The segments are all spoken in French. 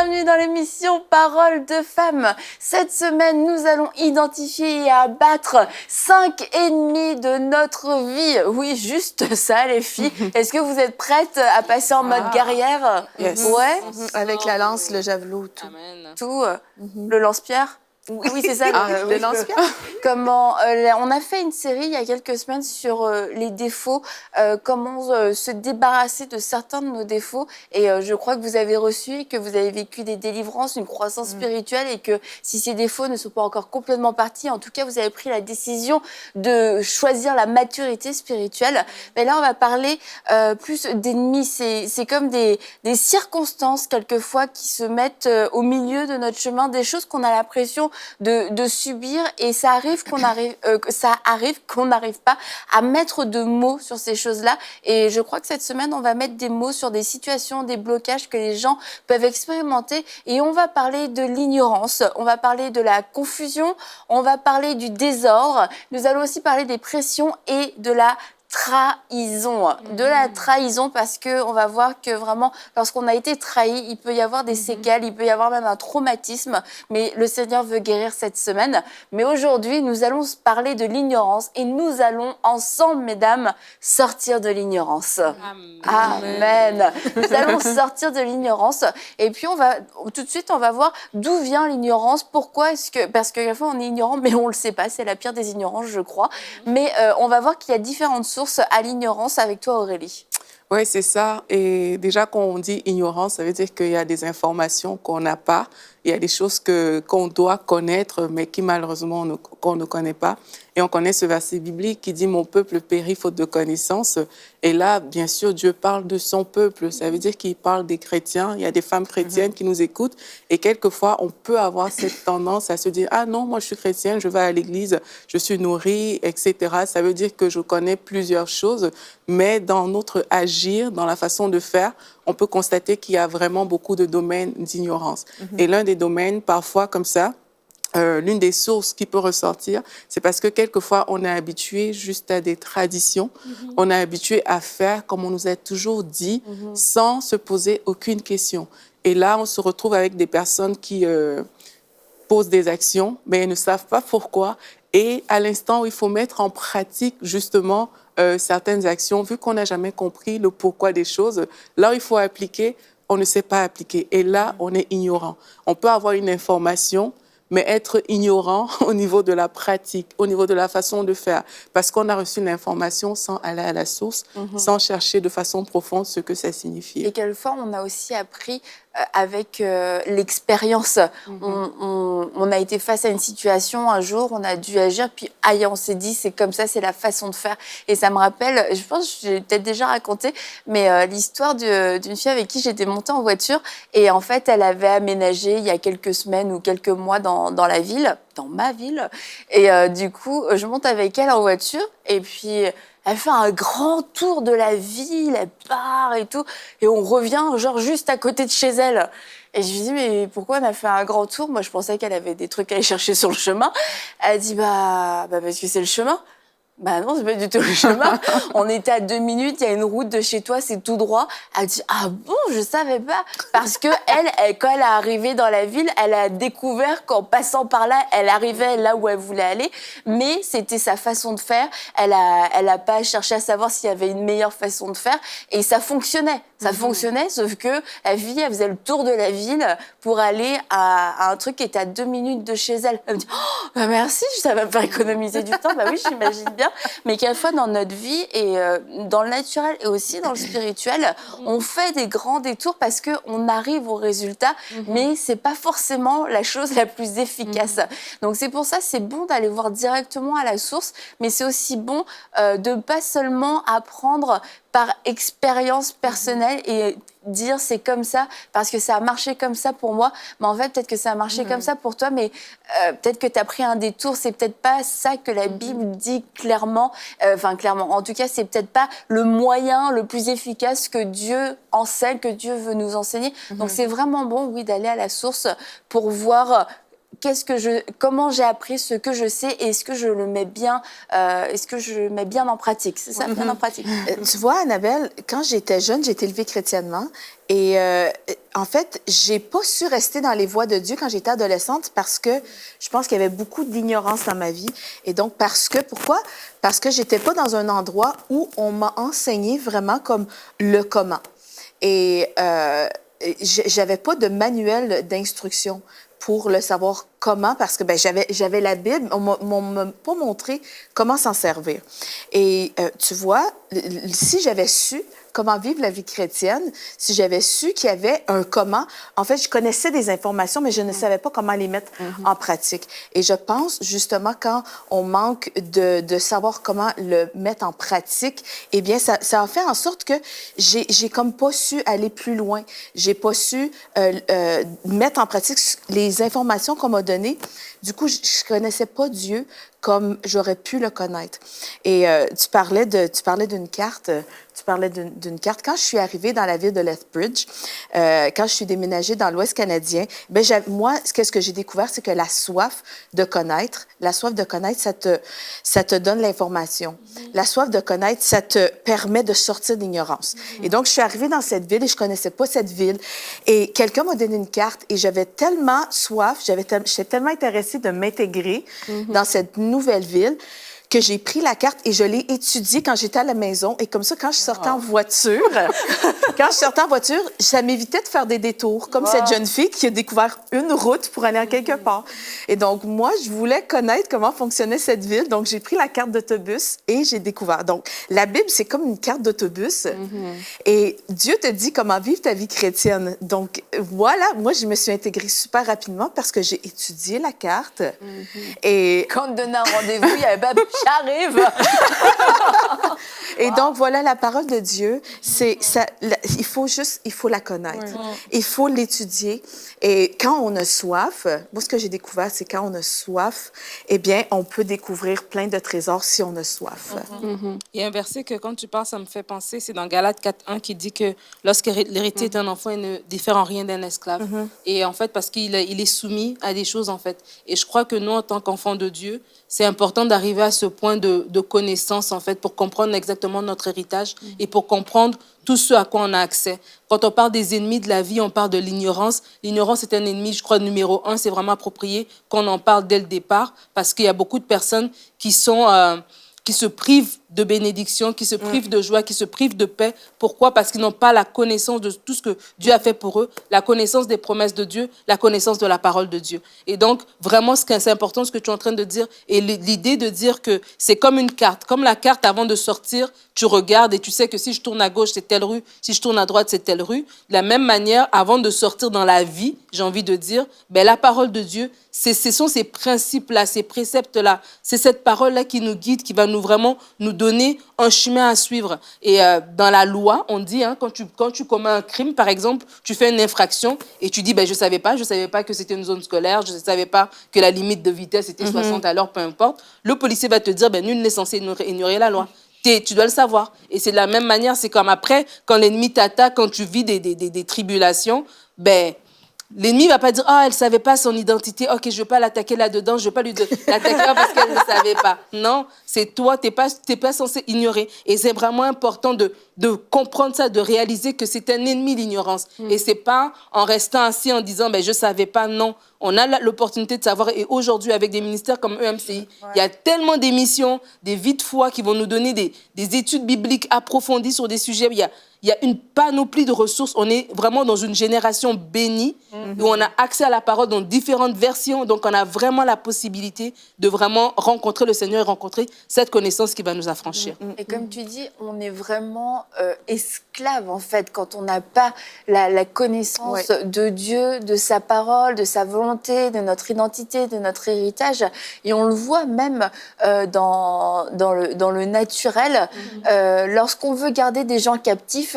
bienvenue dans l'émission Parole de femmes. Cette semaine, nous allons identifier et abattre 5 ennemis de notre vie. Oui, juste ça, les filles. Est-ce que vous êtes prêtes à passer en mode guerrière? Yes. Ouais. Avec la lance, le javelot, tout. Amen. Tout. Le lance-pierre? Oui, c'est ça. Le lance-pierre. Comment on a fait une série il y a quelques semaines sur les défauts, comment se débarrasser de certains de nos défauts. Et je crois que vous avez reçu et que vous avez vécu des délivrances, une croissance spirituelle, et que si ces défauts ne sont pas encore complètement partis, en tout cas, vous avez pris la décision de choisir la maturité spirituelle. Mais là, on va parler plus d'ennemis. C'est comme des circonstances, quelquefois, qui se mettent au milieu de notre chemin, des choses qu'on a l'impression de subir, et ça arrive qu'on n'arrive pas à mettre de mots sur ces choses-là. Et je crois que cette semaine, on va mettre des mots sur des situations, des blocages que les gens peuvent expérimenter, et on va parler de l'ignorance, on va parler de la confusion, on va parler du désordre, nous allons aussi parler des pressions et de la trahison. De la trahison, parce qu'on va voir que vraiment, lorsqu'on a été trahi, il peut y avoir des séquelles, il peut y avoir même un traumatisme, mais le Seigneur veut guérir cette semaine. Mais aujourd'hui, nous allons parler de l'ignorance, et nous allons ensemble, mesdames, sortir de l'ignorance. Amen. Nous allons sortir de l'ignorance, et puis tout de suite, on va voir d'où vient l'ignorance, pourquoi est-ce que... Parce que fois, on est ignorant, mais on ne le sait pas, c'est la pire des ignorances, je crois. Mais on va voir qu'il y a différentes sources à l'ignorance avec toi, Aurélie. Oui, c'est ça. Et déjà, quand on dit ignorance, ça veut dire qu'il y a des informations qu'on n'a pas. Il y a des choses qu'on doit connaître, mais qui malheureusement qu'on ne connaît pas. Et on connaît ce verset biblique qui dit « Mon peuple périt faute de connaissance ». Et là, bien sûr, Dieu parle de son peuple. Ça veut dire qu'il parle des chrétiens. Il y a des femmes chrétiennes qui nous écoutent. Et quelquefois, on peut avoir cette tendance à se dire « Ah non, moi je suis chrétienne, je vais à l'église, je suis nourrie, etc. » Ça veut dire que je connais plusieurs choses. Mais dans notre agir, dans la façon de faire, on peut constater qu'il y a vraiment beaucoup de domaines d'ignorance. Et l'un des domaines, parfois comme ça, l'une des sources qui peut ressortir, c'est parce que quelquefois, on est habitué juste à des traditions. On est habitué à faire comme on nous a toujours dit, sans se poser aucune question. Et là, on se retrouve avec des personnes qui posent des actions, mais elles ne savent pas pourquoi. Et à l'instant où il faut mettre en pratique, justement, certaines actions, vu qu'on n'a jamais compris le pourquoi des choses, là où il faut appliquer, on ne sait pas appliquer. Et là, on est ignorant. On peut avoir une information, mais être ignorant au niveau de la pratique, au niveau de la façon de faire, parce qu'on a reçu l'information sans aller à la source, sans chercher de façon profonde ce que ça signifie. Et quelquefois, on a aussi appris avec l'expérience. On a été face à une situation un jour, on a dû agir, puis aïe, on s'est dit, c'est comme ça, c'est la façon de faire. Et ça me rappelle, je pense que j'ai peut-être déjà raconté, mais l'histoire d'une fille avec qui j'étais montée en voiture, et en fait, elle avait aménagé il y a quelques semaines ou quelques mois dans la ville, dans ma ville, et du coup, je monte avec elle en voiture, et puis... Elle fait un grand tour de la ville, elle part et tout. Et on revient, genre, juste à côté de chez elle. Et je lui dis, mais pourquoi on a fait un grand tour? Moi, je pensais qu'elle avait des trucs à aller chercher sur le chemin. Elle dit, bah parce que c'est le chemin. Bah non, c'est pas du tout le chemin. On était à 2 minutes, il y a une route de chez toi, c'est tout droit. Elle dit, ah bon, je savais pas. Parce que elle, quand elle est arrivée dans la ville, elle a découvert qu'en passant par là, elle arrivait là où elle voulait aller. Mais c'était sa façon de faire. Elle a pas cherché à savoir s'il y avait une meilleure façon de faire. Et ça fonctionnait. Ça fonctionnait, sauf que la fille, elle faisait le tour de la ville pour aller à un truc qui était à 2 minutes de chez elle. Elle me dit, oh, bah merci, ça va me faire économiser du temps. Bah oui, j'imagine bien. Mais quelquefois, dans notre vie, et dans le naturel et aussi dans le spirituel, on fait des grands détours parce qu'on arrive au résultat, mais c'est pas forcément la chose la plus efficace. Donc c'est pour ça, c'est bon d'aller voir directement à la source, mais c'est aussi bon de pas seulement apprendre par expérience personnelle et dire c'est comme ça parce que ça a marché comme ça pour moi, mais en fait peut-être que ça a marché comme ça pour toi, mais peut-être que tu as pris un détour, c'est peut-être pas ça que la Bible dit clairement, clairement, en tout cas c'est peut-être pas le moyen le plus efficace que Dieu enseigne, que Dieu veut nous enseigner. Donc c'est vraiment bon, oui, d'aller à la source pour voir comment j'ai appris ce que je sais et est-ce que je le mets bien, en pratique. C'est ça, bien en pratique. Tu vois, Annabelle, quand j'étais jeune, j'ai été élevée chrétiennement. Et en fait, j'ai pas su rester dans les voies de Dieu quand j'étais adolescente parce que je pense qu'il y avait beaucoup d'ignorance dans ma vie. Et donc, pourquoi? Parce que j'étais pas dans un endroit où on m'a enseigné vraiment comme le comment. Et j'avais pas de manuel d'instruction pour le savoir comment, parce que j'avais la Bible, on m'a pas montré comment s'en servir. Et tu vois, si j'avais su comment vivre la vie chrétienne, si j'avais su qu'il y avait un comment, en fait, je connaissais des informations, mais je ne savais pas comment les mettre en pratique. Et je pense, justement, quand on manque de savoir comment le mettre en pratique, eh bien, ça a fait en sorte que j'ai comme pas su aller plus loin. J'ai pas su mettre en pratique les informations qu'on m'a données. Du coup, je connaissais pas Dieu comme j'aurais pu le connaître. Et tu parlais d'une carte. Quand je suis arrivée dans la ville de Lethbridge, quand je suis déménagée dans l'Ouest canadien, moi, qu'est-ce que j'ai découvert, c'est que la soif de connaître, ça te donne l'information. La soif de connaître, ça te permet de sortir de l'ignorance. Et donc, je suis arrivée dans cette ville et je connaissais pas cette ville. Et quelqu'un m'a donné une carte et j'avais tellement soif, j'étais tellement intéressée de m'intégrer dans cette nouvelle ville que j'ai pris la carte et je l'ai étudiée quand j'étais à la maison. Et comme ça, quand je sortais en voiture, ça m'évitait de faire des détours, comme cette jeune fille qui a découvert une route pour aller à quelque part. Et donc, moi, je voulais connaître comment fonctionnait cette ville. Donc, j'ai pris la carte d'autobus et j'ai découvert. Donc, la Bible, c'est comme une carte d'autobus. Et Dieu te dit comment vivre ta vie chrétienne. Donc, voilà, moi, je me suis intégrée super rapidement parce que j'ai étudié la carte. Et quand on te donnait un rendez-vous, il y avait pas... J'arrive! Et donc, voilà, la parole de Dieu, il faut la connaître. Il faut l'étudier. Et quand on a soif, moi, ce que j'ai découvert, c'est quand on a soif, eh bien, on peut découvrir plein de trésors si on a soif. Il y a un verset que, quand tu parles, ça me fait penser, c'est dans Galates 4:1 qui dit que lorsque l'héritier est un enfant, il ne diffère en rien d'un esclave. Et en fait, parce qu'il est soumis à des choses, en fait. Et je crois que nous, en tant qu'enfants de Dieu, c'est important d'arriver à ce point de connaissance, en fait, pour comprendre exactement notre héritage et pour comprendre tout ce à quoi on a accès. Quand on parle des ennemis de la vie, on parle de l'ignorance. L'ignorance est un ennemi, je crois, numéro 1. C'est vraiment approprié qu'on en parle dès le départ parce qu'il y a beaucoup de personnes qui se privent de bénédiction, qui se privent de joie, qui se privent de paix. Pourquoi? Parce qu'ils n'ont pas la connaissance de tout ce que Dieu a fait pour eux, la connaissance des promesses de Dieu, la connaissance de la parole de Dieu. Et donc, vraiment, c'est important ce que tu es en train de dire, et l'idée de dire que c'est comme une carte. Comme la carte, avant de sortir, tu regardes et tu sais que si je tourne à gauche, c'est telle rue, si je tourne à droite, c'est telle rue. De la même manière, avant de sortir dans la vie, j'ai envie de dire, la parole de Dieu, ce sont ces principes-là, ces préceptes-là, c'est cette parole-là qui nous guide, qui va vraiment nous donner un chemin à suivre. Et dans la loi, on dit, quand tu commets un crime, par exemple, tu fais une infraction et tu dis, je savais pas que c'était une zone scolaire, je savais pas que la limite de vitesse était 60 à l'heure, peu importe. Le policier va te dire, nul n'est censé ignorer la loi. Tu dois le savoir. Et c'est de la même manière, c'est comme après, quand l'ennemi t'attaque, quand tu vis des tribulations, l'ennemi va pas dire, elle savait pas son identité, ok, je vais pas l'attaquer là-dedans, je vais pas lui l'attaquer parce qu'elle ne savait pas. Non, c'est toi, t'es pas censé ignorer. Et c'est vraiment important de comprendre ça, de réaliser que c'est un ennemi, l'ignorance. Et c'est pas en restant assis en disant, je savais pas, non. On a l'opportunité de savoir. Et aujourd'hui, avec des ministères comme EMCI, il y a tellement d'émissions, des vies de foi qui vont nous donner des études bibliques approfondies sur des sujets. Il y a une panoplie de ressources. On est vraiment dans une génération bénie où on a accès à la parole dans différentes versions. Donc, on a vraiment la possibilité de vraiment rencontrer le Seigneur et rencontrer cette connaissance qui va nous affranchir. Et comme tu dis, on est vraiment esclave, en fait, quand on n'a pas la connaissance de Dieu, de sa parole, de sa volonté, de notre identité, de notre héritage. Et on le voit même dans le naturel. Lorsqu'on veut garder des gens captifs,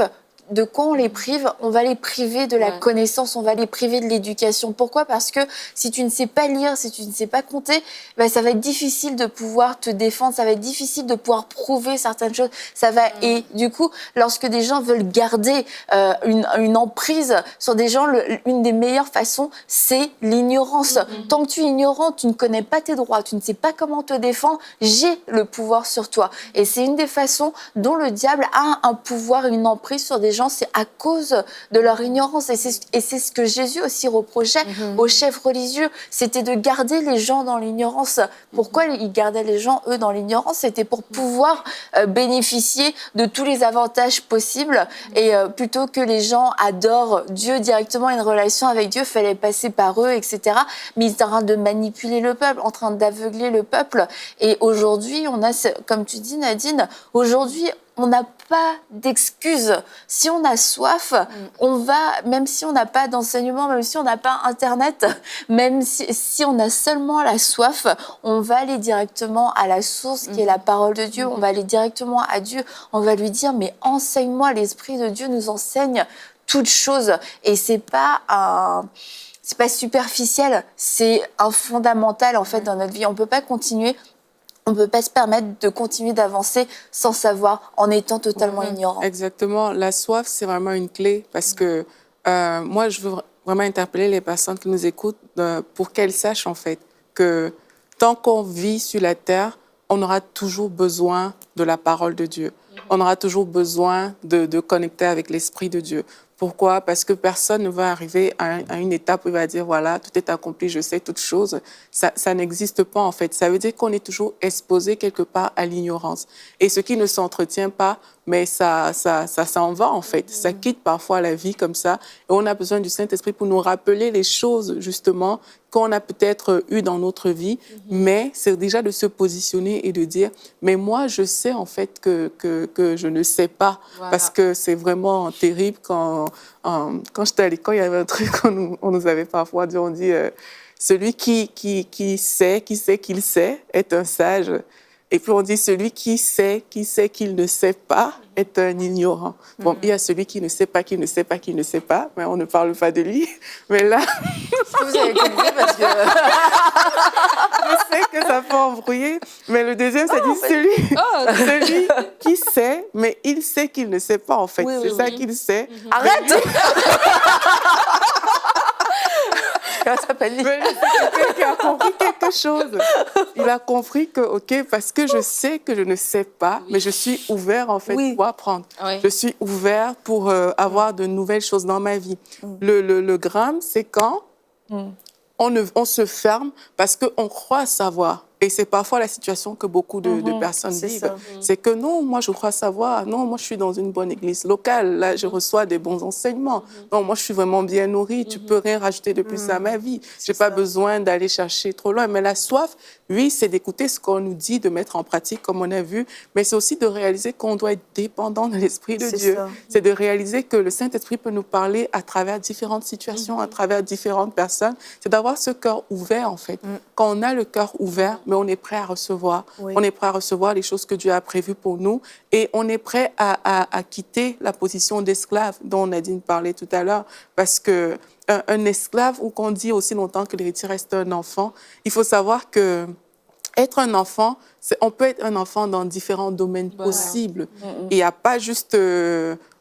de quoi on les prive? On va les priver de la connaissance, on va les priver de l'éducation. Pourquoi? Parce que si tu ne sais pas lire, si tu ne sais pas compter, ben, ça va être difficile de pouvoir te défendre, ça va être difficile de pouvoir prouver certaines choses. Et du coup, lorsque des gens veulent garder une emprise sur des gens, une des meilleures façons, c'est l'ignorance. Tant que tu es ignorant, tu ne connais pas tes droits, tu ne sais pas comment te défendre, j'ai le pouvoir sur toi. Et c'est une des façons dont le diable a un pouvoir, une emprise sur des gens, c'est à cause de leur ignorance. Et c'est ce que Jésus aussi reprochait aux chefs religieux, c'était de garder les gens dans l'ignorance. Pourquoi ils gardaient les gens, eux, dans l'ignorance? C'était pour pouvoir bénéficier de tous les avantages possibles. Et plutôt que les gens adorent Dieu directement, une relation avec Dieu, il fallait passer par eux, etc. Mais ils étaient en train de manipuler le peuple, en train d'aveugler le peuple. Et aujourd'hui, on a, comme tu dis, Nadine, aujourd'hui, on n'a pas d'excuses. Si on a soif, on va, même si on n'a pas d'enseignement, même si on n'a pas Internet, même si on a seulement la soif, on va aller directement à la source qui est la parole de Dieu. On va aller directement à Dieu. On va lui dire, mais enseigne-moi, l'Esprit de Dieu nous enseigne toutes choses. Et c'est pas superficiel, c'est un fondamental en fait dans notre vie. On peut pas continuer. On ne peut pas se permettre de continuer d'avancer sans savoir, en étant totalement ignorant. Exactement. La soif, c'est vraiment une clé parce que moi, je veux vraiment interpeller les personnes qui nous écoutent pour qu'elles sachent, en fait, que tant qu'on vit sur la terre, on aura toujours besoin de la parole de Dieu. On aura toujours besoin de connecter avec l'Esprit de Dieu. Pourquoi? Parce que personne ne va arriver à une étape où il va dire, voilà, tout est accompli, je sais toutes choses. Ça n'existe pas, en fait. Ça veut dire qu'on est toujours exposé quelque part à l'ignorance. Et ce qui ne s'entretient pas, mais ça s'en va, en fait. Ça quitte parfois la vie comme ça. Et on a besoin du Saint-Esprit pour nous rappeler les choses, justement, qu'on a peut-être eues dans notre vie. Mais c'est déjà de se positionner et de dire, mais moi, je sais, en fait, que je ne sais pas. Voilà. Parce que c'est vraiment terrible quand j'étais à l'école, il y avait un truc qu'on nous avait parfois dit, on dit, celui qui sait qu'il sait est un sage. Et puis on dit, celui qui sait qu'il ne sait pas est un ignorant. Bon, il y a celui qui ne sait pas, mais on ne parle pas de lui. Mais là... Est-ce que vous avez compris parce que... Je sais que ça peut embrouiller, mais le deuxième, ça dit celui qui sait, mais il sait qu'il ne sait pas, en fait. C'est ça qu'il sait. Arrête! Mais quelqu'un qui a compris quelque chose. Il a compris que, OK, parce que je sais que je ne sais pas, mais je suis ouvert, en fait, pour apprendre. Je suis ouvert pour avoir de nouvelles choses dans ma vie. Le gramme, c'est quand on se ferme parce qu'on croit savoir. Et c'est parfois la situation que beaucoup de personnes vivent. C'est que non, moi je crois savoir. Non, moi je suis dans une bonne église locale. Là, je reçois des bons enseignements. Non, moi je suis vraiment bien nourrie. Tu peux rien rajouter de plus à ma vie. J'ai pas besoin d'aller chercher trop loin. Mais la soif, oui, c'est d'écouter ce qu'on nous dit, de mettre en pratique comme on a vu. Mais c'est aussi de réaliser qu'on doit être dépendant de l'Esprit de Dieu. C'est de réaliser que le Saint-Esprit peut nous parler à travers différentes situations, à travers différentes personnes. C'est d'avoir ce cœur ouvert, en fait. Quand on a le cœur ouvert, mais on est prêt à recevoir. On est prêt à recevoir les choses que Dieu a prévues pour nous et on est prêt à quitter la position d'esclave dont Nadine parlait tout à l'heure. Parce que un esclave, ou qu'on dit aussi longtemps que l'héritier reste un enfant, il faut savoir que être un enfant, on peut être un enfant dans différents domaines possibles. Il n'y a pas juste...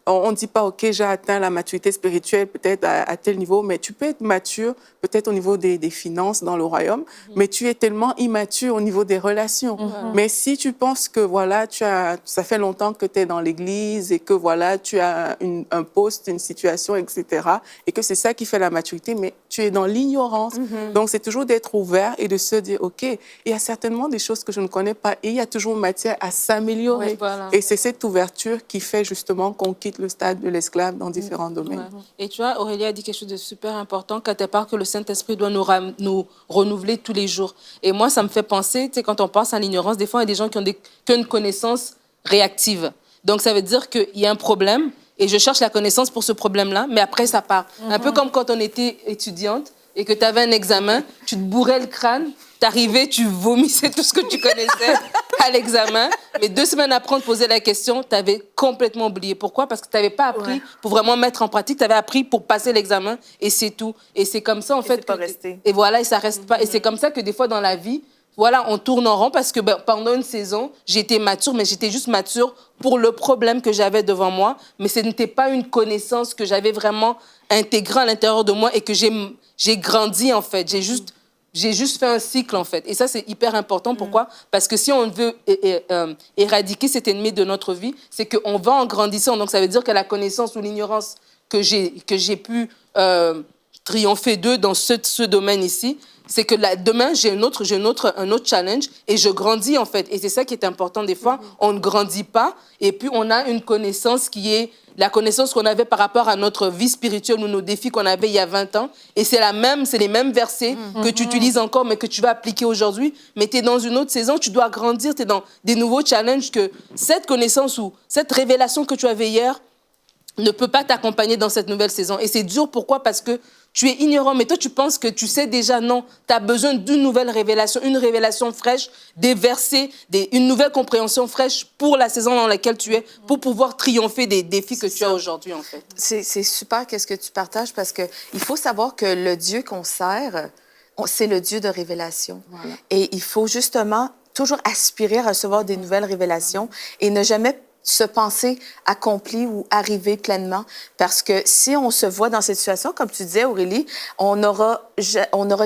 on ne dit pas, OK, j'ai atteint la maturité spirituelle peut-être à tel niveau, mais tu peux être mature peut-être au niveau des finances dans le royaume, mais tu es tellement immature au niveau des relations. Mais si tu penses que voilà, ça fait longtemps que tu es dans l'église et que voilà, tu as un poste, une situation, etc., et que c'est ça qui fait la maturité, mais tu es dans l'ignorance. Donc, c'est toujours d'être ouvert et de se dire, OK, il y a certainement des choses que je ne connais pas et il y a toujours matière à s'améliorer. Et c'est cette ouverture qui fait justement qu'on quitte le stade de l'esclave dans différents domaines. Et tu vois, Aurélie a dit quelque chose de super important, quand elle parle que le Saint-Esprit doit nous renouveler tous les jours. Et moi, ça me fait penser, tu sais, quand on pense à l'ignorance, des fois, il y a des gens qui ont une connaissance réactive. Donc, ça veut dire qu'il y a un problème et je cherche la connaissance pour ce problème-là, mais après, ça part. Un peu comme quand on était étudiante et que tu avais un examen, tu te bourrais le crâne, T'arrivais, tu vomissais tout ce que tu connaissais à l'examen. Mais 2 semaines après, on te posait la question, t'avais complètement oublié. Pourquoi? Parce que t'avais pas appris pour vraiment mettre en pratique. T'avais appris pour passer l'examen et c'est tout. Et c'est comme ça, en fait. C'est pas resté. Et voilà, et ça reste pas. Et c'est comme ça que des fois, dans la vie, voilà, on tourne en rond parce que pendant une saison, j'étais mature, mais j'étais juste mature pour le problème que j'avais devant moi. Mais ce n'était pas une connaissance que j'avais vraiment intégrée à l'intérieur de moi et que j'ai grandi, en fait. J'ai juste fait un cycle, en fait. Et ça, c'est hyper important. Pourquoi? Parce que si on veut éradiquer cet ennemi de notre vie, c'est qu'on va en grandissant. Donc, ça veut dire que la connaissance ou l'ignorance que j'ai pu triompher d'eux dans ce domaine ici, c'est que demain, j'ai un autre challenge et je grandis, en fait. Et c'est ça qui est important. Des fois, on ne grandit pas et puis on a une connaissance qui est la connaissance qu'on avait par rapport à notre vie spirituelle ou nos défis qu'on avait il y a 20 ans. Et c'est les mêmes versets que tu utilises encore, mais que tu vas appliquer aujourd'hui. Mais tu es dans une autre saison, tu dois grandir, tu es dans des nouveaux challenges que cette connaissance ou cette révélation que tu avais hier ne peut pas t'accompagner dans cette nouvelle saison. Et c'est dur, pourquoi? Parce que tu es ignorant, mais toi, tu penses que tu sais déjà. Non, tu as besoin d'une nouvelle révélation, une révélation fraîche, des versets, une nouvelle compréhension fraîche pour la saison dans laquelle tu es, pour pouvoir triompher des défis que tu as aujourd'hui, en fait. C'est super qu'est-ce que tu partages parce qu'il faut savoir que le Dieu qu'on sert, c'est le Dieu de révélation. Voilà. Et il faut justement toujours aspirer à recevoir des nouvelles révélations et ne jamais se penser accompli ou arriver pleinement. Parce que si on se voit dans cette situation, comme tu disais, Aurélie, on n'aura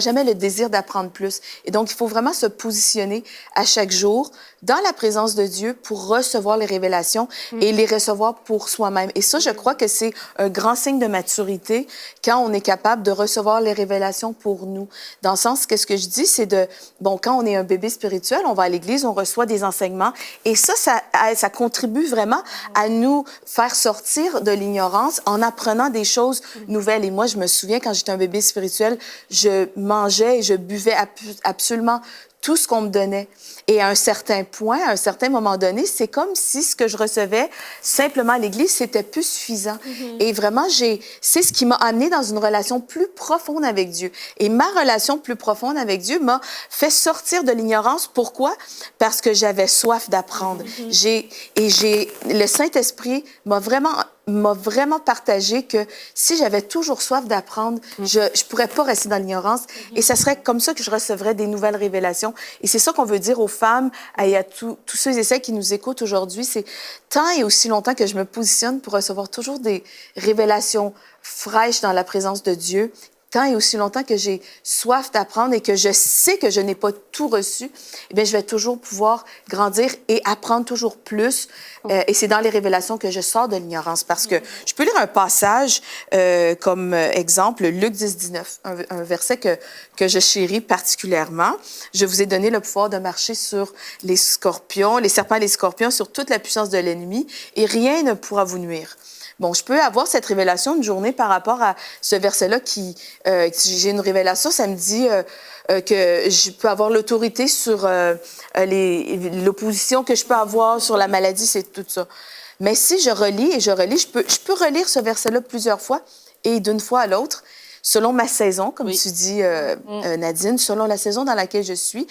jamais le désir d'apprendre plus. Et donc, il faut vraiment se positionner à chaque jour dans la présence de Dieu pour recevoir les révélations et les recevoir pour soi-même. Et ça, je crois que c'est un grand signe de maturité quand on est capable de recevoir les révélations pour nous. Dans le sens, qu'est-ce que je dis, c'est quand on est un bébé spirituel, on va à l'église, on reçoit des enseignements et ça contribue vraiment à nous faire sortir de l'ignorance en apprenant des choses nouvelles. Et moi, je me souviens, quand j'étais un bébé spirituel, je mangeais et je buvais absolument tout ce qu'on me donnait. Et à un certain point, à un certain moment donné, c'est comme si ce que je recevais simplement à l'Église, c'était plus suffisant. Et vraiment, c'est ce qui m'a amenée dans une relation plus profonde avec Dieu. Et ma relation plus profonde avec Dieu m'a fait sortir de l'ignorance. Pourquoi? Parce que j'avais soif d'apprendre. Le Saint-Esprit m'a vraiment partagé que si j'avais toujours soif d'apprendre, je ne pourrais pas rester dans l'ignorance. Et ça serait comme ça que je recevrais des nouvelles révélations. Et c'est ça qu'on veut dire aux femmes et à tous ceux et celles qui nous écoutent aujourd'hui. C'est tant et aussi longtemps que je me positionne pour recevoir toujours des révélations fraîches dans la présence de Dieu, tant et aussi longtemps que j'ai soif d'apprendre et que je sais que je n'ai pas tout reçu, eh bien, je vais toujours pouvoir grandir et apprendre toujours plus. Et c'est dans les révélations que je sors de l'ignorance. Parce que je peux lire un passage comme exemple, Luc 10, 19, un verset que je chéris particulièrement. Je vous ai donné le pouvoir de marcher sur les scorpions, les serpents et les scorpions, sur toute la puissance de l'ennemi, et rien ne pourra vous nuire. Bon, je peux avoir cette révélation une journée par rapport à ce verset-là j'ai une révélation, ça me dit que je peux avoir l'autorité sur l'opposition que je peux avoir sur la maladie, c'est tout ça. Mais si je relis et je relis, je peux relire ce verset-là plusieurs fois et d'une fois à l'autre, selon ma saison, comme tu dis, Nadine, selon la saison dans laquelle je suis,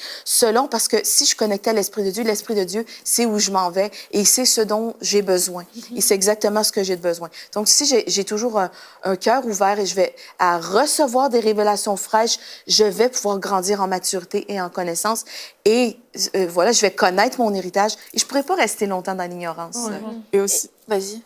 parce que si je connectais à l'Esprit de Dieu sait où je m'en vais et il sait ce dont j'ai besoin. Et c'est exactement ce que j'ai besoin. Donc, si j'ai toujours un cœur ouvert et je vais à recevoir des révélations fraîches, je vais pouvoir grandir en maturité et en connaissance. Et je vais connaître mon héritage et je ne pourrai pas rester longtemps dans l'ignorance. Et aussi, vas-y.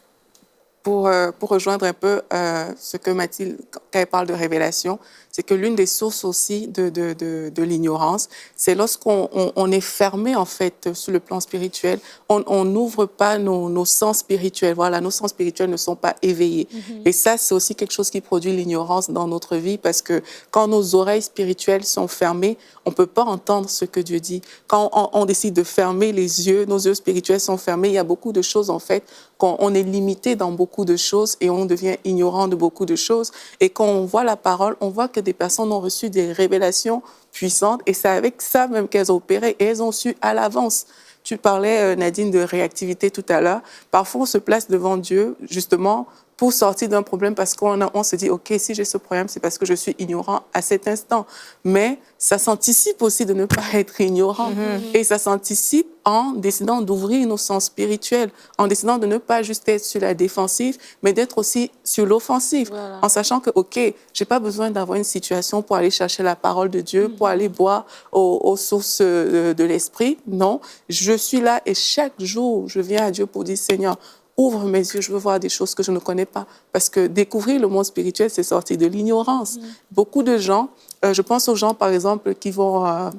Pour rejoindre un peu ce que Mathilde, quand elle parle de révélation, c'est que l'une des sources aussi de l'ignorance, c'est lorsqu'on est fermé, en fait, sur le plan spirituel, on n'ouvre pas nos sens spirituels. Voilà, nos sens spirituels ne sont pas éveillés. Et ça, c'est aussi quelque chose qui produit l'ignorance dans notre vie, parce que quand nos oreilles spirituelles sont fermées, on ne peut pas entendre ce que Dieu dit. Quand on décide de fermer les yeux, nos yeux spirituels sont fermés, il y a beaucoup de choses, en fait, on est limité dans beaucoup de choses et on devient ignorant de beaucoup de choses. Et quand on voit la parole, on voit que des personnes ont reçu des révélations puissantes et c'est avec ça même qu'elles ont opéré et elles ont su à l'avance. Tu parlais, Nadine, de réactivité tout à l'heure. Parfois, on se place devant Dieu, justement, pour sortir d'un problème parce qu'on se dit, OK, si j'ai ce problème, c'est parce que je suis ignorant à cet instant. Mais ça s'anticipe aussi de ne pas être ignorant. Et ça s'anticipe en décidant d'ouvrir nos sens spirituels, en décidant de ne pas juste être sur la défensive, mais d'être aussi sur l'offensive, voilà. En sachant que, OK, j'ai pas besoin d'avoir une situation pour aller chercher la parole de Dieu, pour aller boire aux sources de l'esprit. Non, je suis là et chaque jour, je viens à Dieu pour dire, Seigneur, ouvre mes yeux, je veux voir des choses que je ne connais pas. Parce que découvrir le monde spirituel, c'est sortir de l'ignorance. Beaucoup de gens, je pense aux gens, par exemple, qui vont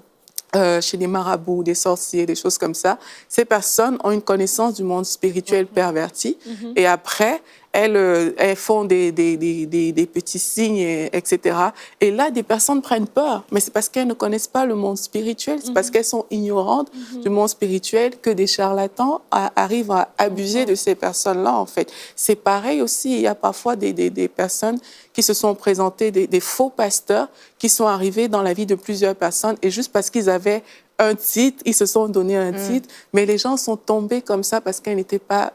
chez des marabouts, des sorciers, des choses comme ça. Ces personnes ont une connaissance du monde spirituel perverti. Et après, elles font des petits signes, etc. Et là, des personnes prennent peur. Mais c'est parce qu'elles ne connaissent pas le monde spirituel. C'est parce qu'elles sont ignorantes du monde spirituel que des charlatans arrivent à abuser de ces personnes-là, en fait. C'est pareil aussi. Il y a parfois des personnes qui se sont présentées, des faux pasteurs qui sont arrivés dans la vie de plusieurs personnes et juste parce qu'ils avaient un titre, ils se sont donné un titre, mais les gens sont tombés comme ça parce qu'elles n'étaient pas,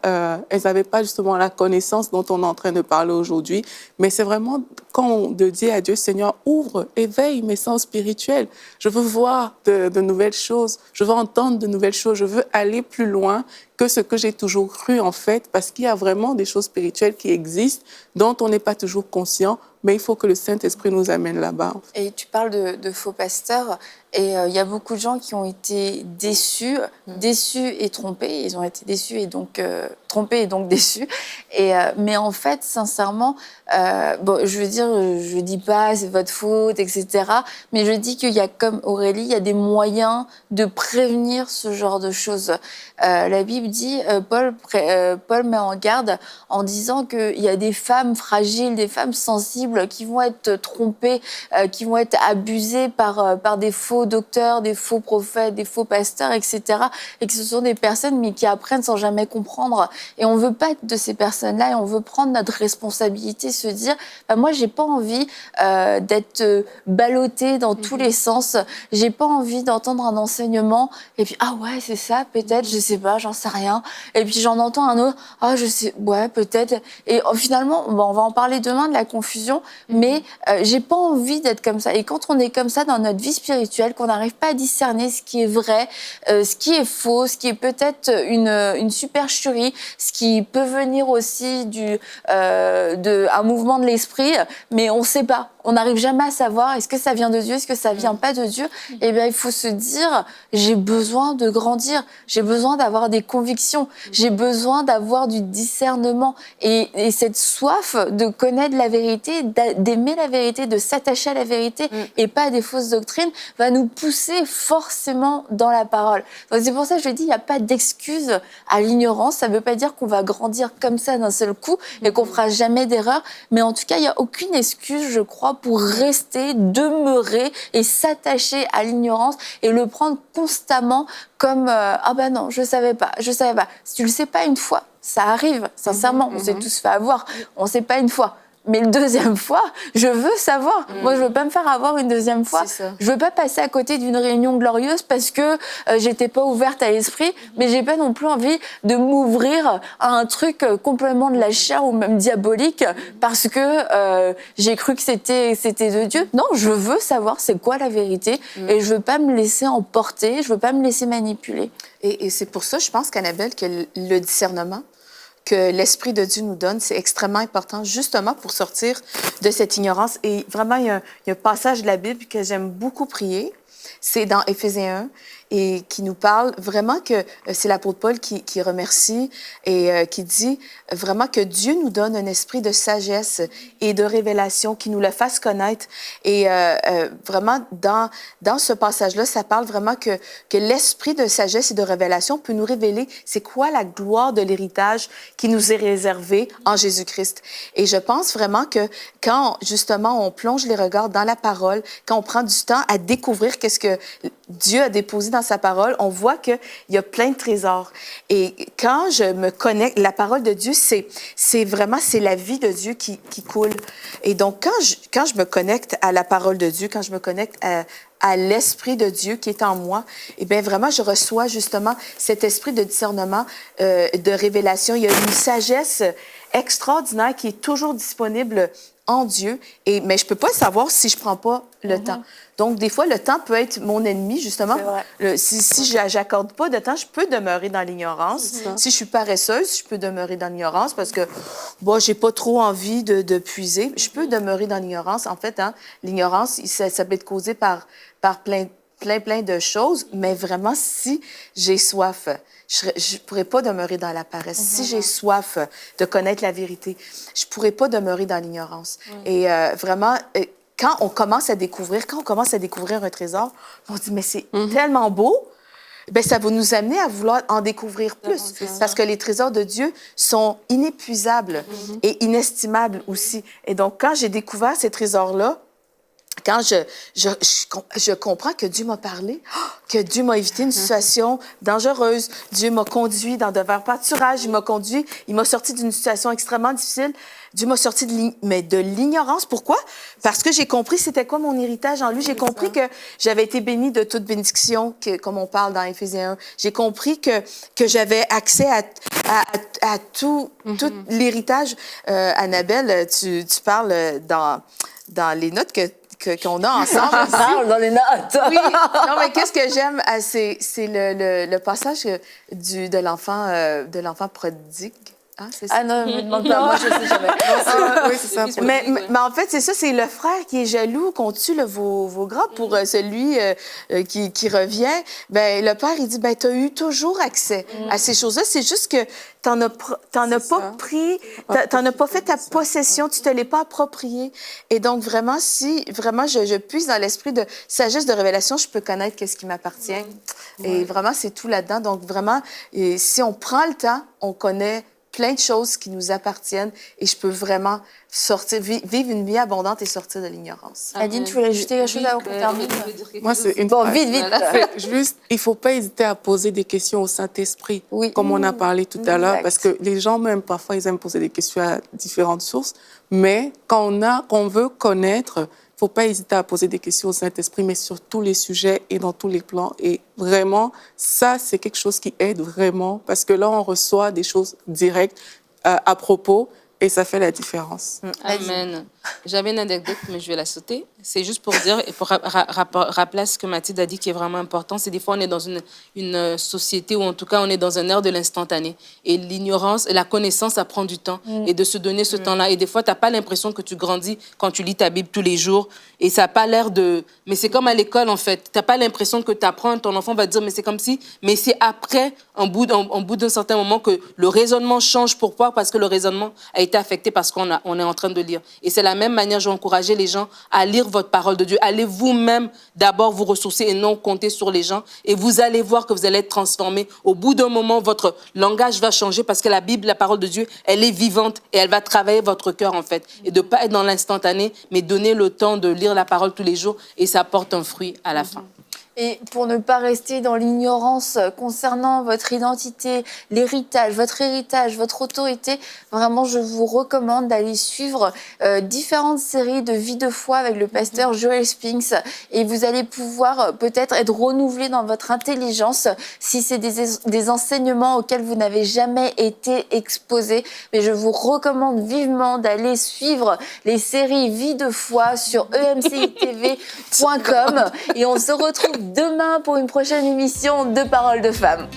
elles n'avaient pas justement la connaissance dont on est en train de parler aujourd'hui. Mais c'est vraiment de dire à Dieu, Seigneur, ouvre, éveille mes sens spirituels. Je veux voir de nouvelles choses, je veux entendre de nouvelles choses, je veux aller plus loin que ce que j'ai toujours cru, en fait, parce qu'il y a vraiment des choses spirituelles qui existent, dont on n'est pas toujours conscient, mais il faut que le Saint-Esprit nous amène là-bas. En fait. Et tu parles de faux pasteurs, et il y a beaucoup de gens qui ont été déçus et trompés. Ils ont été déçus et donc trompés et donc déçus. Mais en fait, sincèrement, bon, je veux dire, je dis pas c'est votre faute, etc. Mais je dis qu'il y a, comme Aurélie, il y a des moyens de prévenir ce genre de choses. La Bible dit, Paul met en garde en disant qu'il y a des femmes fragiles, des femmes sensibles qui vont être trompées, qui vont être abusées par des faux docteurs, des faux prophètes, des faux pasteurs, etc. Et que ce sont des personnes mais qui apprennent sans jamais comprendre. Et on veut pas être de ces personnes-là et on veut prendre notre responsabilité, se dire, moi j'ai pas envie d'être ballottée dans tous les sens. J'ai pas envie d'entendre un enseignement et puis ah ouais c'est ça peut-être, je sais pas, j'en sais rien. Et puis j'en entends un autre, ah je sais, ouais peut-être. Et finalement, on va en parler demain de la confusion, mais j'ai pas envie d'être comme ça. Et quand on est comme ça dans notre vie spirituelle, qu'on n'arrive pas à discerner ce qui est vrai, ce qui est faux, ce qui est peut-être une supercherie, ce qui peut venir aussi un mouvement de l'esprit, mais on sait pas. On n'arrive jamais à savoir est-ce que ça vient de Dieu, est-ce que ça vient pas de Dieu. Eh bien, il faut se dire, j'ai besoin de grandir, j'ai besoin d'avoir des convictions, j'ai besoin d'avoir du discernement. Et cette soif de connaître la vérité, d'aimer la vérité, de s'attacher à la vérité et pas à des fausses doctrines, va nous pousser forcément dans la parole. Donc, c'est pour ça que je dis, il n'y a pas d'excuse à l'ignorance. Ça ne veut pas dire qu'on va grandir comme ça d'un seul coup et qu'on fera jamais d'erreur. Mais en tout cas, il n'y a aucune excuse, je crois, pour rester, demeurer et s'attacher à l'ignorance et le prendre constamment comme ah ben non, je savais pas. Si tu le sais pas une fois, ça arrive. Sincèrement, on s'est tous fait avoir. On sait pas une fois. Mais le deuxième fois, je veux savoir. Moi, je veux pas me faire avoir une deuxième fois. Je veux pas passer à côté d'une réunion glorieuse parce que j'étais pas ouverte à l'esprit, mais j'ai pas non plus envie de m'ouvrir à un truc complètement de la chair ou même diabolique parce que j'ai cru que c'était de Dieu. Non, je veux savoir c'est quoi la vérité et je veux pas me laisser emporter, je veux pas me laisser manipuler. Et c'est pour ça, je pense, qu'Annabelle, que le discernement que l'Esprit de Dieu nous donne, c'est extrêmement important, justement pour sortir de cette ignorance. Et vraiment, il y a un passage de la Bible que j'aime beaucoup prier. C'est dans Éphésiens 1 et qui nous parle vraiment que c'est l'apôtre Paul qui remercie et qui dit vraiment que Dieu nous donne un esprit de sagesse et de révélation, qui nous le fasse connaître. Et vraiment, dans ce passage-là, ça parle vraiment que l'esprit de sagesse et de révélation peut nous révéler c'est quoi la gloire de l'héritage qui nous est réservé en Jésus-Christ. Et je pense vraiment que quand, justement, on plonge les regards dans la parole, quand on prend du temps à découvrir qu'est-ce que Dieu a déposé dans dans sa parole, on voit qu'il y a plein de trésors. Et quand je me connecte, la parole de Dieu, c'est vraiment, c'est la vie de Dieu qui coule. Et donc, quand je me connecte à la parole de Dieu, quand je me connecte à l'Esprit de Dieu qui est en moi, eh bien, vraiment, je reçois justement cet esprit de discernement, de révélation. Il y a une sagesse extraordinaire qui est toujours disponible en Dieu, mais je peux pas savoir si je prends pas le temps. Donc, des fois, le temps peut être mon ennemi, justement. Si j'accorde pas de temps, je peux demeurer dans l'ignorance. Si je suis paresseuse, je peux demeurer dans l'ignorance parce que, bon, j'ai pas trop envie de puiser. Je peux demeurer dans l'ignorance. En fait, hein, l'ignorance, ça peut être causé par plein de choses, mais vraiment, si j'ai soif, je pourrais pas demeurer dans la paresse. Si j'ai soif de connaître la vérité, je pourrais pas demeurer dans l'ignorance. Et vraiment, quand on commence à découvrir un trésor, on dit, mais c'est tellement beau, bien, ça va nous amener à vouloir en découvrir plus. Parce que les trésors de Dieu sont inépuisables et inestimables aussi. Et donc, quand j'ai découvert ces trésors-là, quand je comprends que Dieu m'a parlé, que Dieu m'a évité une situation dangereuse, Dieu m'a conduit dans de verts pâturages, il m'a sorti d'une situation extrêmement difficile, Dieu m'a sorti de l'ignorance. Pourquoi? Parce que j'ai compris c'était quoi mon héritage en lui. J'ai compris que j'avais été bénie de toute bénédiction, comme on parle dans Éphésiens 1. J'ai compris que j'avais accès à tout l'héritage. Annabelle, tu parles dans les notes qu'on a ensemble. On parle dans les notes. Oui. Non, mais qu'est-ce que j'aime, c'est le passage de l'enfant prodigue. Ah, c'est ça? Ah non, me demande pas, moi je sais jamais. Oui, c'est ça. Mais en fait, c'est ça, c'est le frère qui est jaloux, qu'on tue vos grands pour celui qui revient. Ben le père, il dit, ben t'as eu toujours accès à ces choses-là. C'est juste que t'en as pas pris, t'en as pas fait ta possession, tu te l'es pas approprié. Et donc, vraiment, si vraiment je puise dans l'esprit de sagesse, de révélation, je peux connaître qu'est-ce qui m'appartient. Et vraiment, c'est tout là-dedans. Donc, vraiment, si on prend le temps, on connaît plein de choses qui nous appartiennent et je peux vraiment vivre une vie abondante et sortir de l'ignorance. Nadine, tu voulais ajouter quelque chose avant qu'on termine? Moi, c'est une... Bon, vite. Juste, il ne faut pas hésiter à poser des questions au Saint-Esprit, comme on a parlé tout à l'heure, parce que les gens, même parfois, ils aiment poser des questions à différentes sources, mais quand on veut connaître, il ne faut pas hésiter à poser des questions au Saint-Esprit, mais sur tous les sujets et dans tous les plans. Et vraiment, ça, c'est quelque chose qui aide vraiment, parce que là, on reçoit des choses directes à propos, et ça fait la différence. Amen. J'avais une anecdote, mais je vais la sauter. C'est juste pour dire, et pour rappeler ce que Mathilde a dit qui est vraiment important, c'est des fois on est dans une société où en tout cas on est dans un air de l'instantané. Et l'ignorance et la connaissance, ça prend du temps. Et de se donner ce temps-là. Et des fois, tu n'as pas l'impression que tu grandis quand tu lis ta Bible tous les jours. Et ça n'a pas l'air de... Mais c'est comme à l'école, en fait. Tu n'as pas l'impression que tu apprends, ton enfant va te dire, mais c'est comme si... Mais c'est après, en bout d'un certain moment, que le raisonnement change. Pourquoi? Parce que le raisonnement a été affecté parce qu'on est en train de lire. Et c'est la même manière, je vais encourager les gens à lire votre parole de Dieu. Allez vous-même d'abord vous ressourcer et non compter sur les gens. Et vous allez voir que vous allez être transformés. Au bout d'un moment, votre langage va changer parce que la Bible, la parole de Dieu, elle est vivante et elle va travailler votre cœur, en fait. Et de ne pas être dans l'instantané, mais donner le temps de lire la parole tous les jours et ça porte un fruit à la fin. Et pour ne pas rester dans l'ignorance concernant votre identité, votre héritage, votre autorité, vraiment, je vous recommande d'aller suivre différentes séries de vie de foi avec le pasteur Joel Spinks. Et vous allez pouvoir peut-être être renouvelé dans votre intelligence si c'est des enseignements auxquels vous n'avez jamais été exposé. Mais je vous recommande vivement d'aller suivre les séries vie de foi sur emcitv.com. Et on se retrouve demain pour une prochaine émission de Paroles de Femmes.